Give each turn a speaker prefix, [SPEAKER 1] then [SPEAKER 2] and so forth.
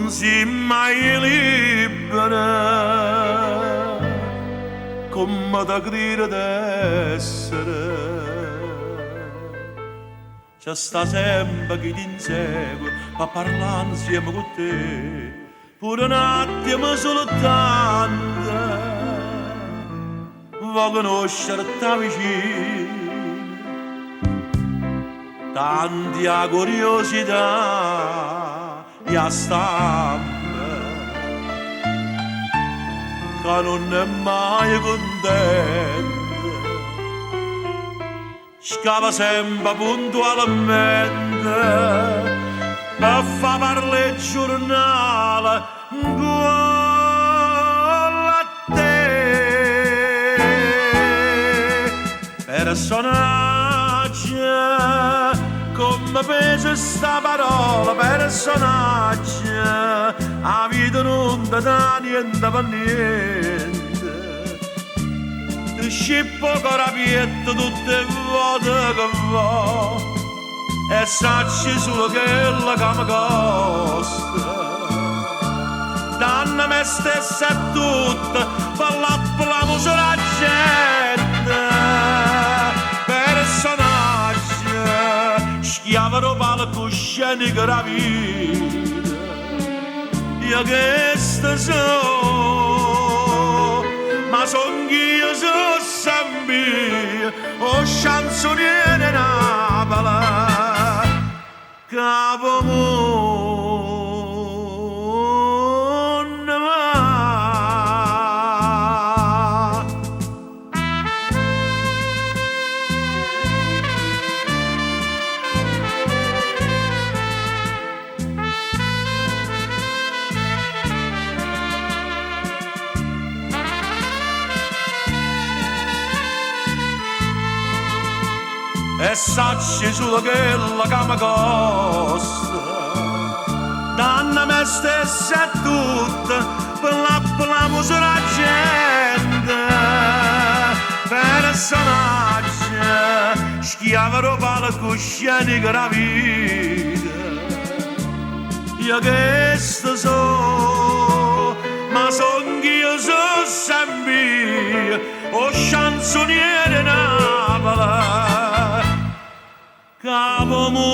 [SPEAKER 1] non si mai libera come da credere d'essere. C'è sta sempre chi ti insegue a parlare insieme con te, pure un attimo soltanto vuoi conoscere da vicino. Tanti a curiosità e a stampa che non è mai contento, scava sempre puntualmente per fa parlare il giornale con la te. Personaggio, come pesa sta parola, personaggio, la vita non ti dà niente per niente. Ti scippo con rapietto tutte le volte che va e sacci solo quella che mi costa. Danna me stessa e tutta, per la musica la gente. Personaggio, schiavano palcoscenico la vita. Io che so, ma son io so sempre, o chanzoniere Napoli, capo e sacci solo quella che mi costa. Danna me stessa e tutta, per la musica la gente. Personaggio, schiavano palcoscenico la vita. Io che so, ma son io so sempre, o chanzoniere Napoli, capo mondo.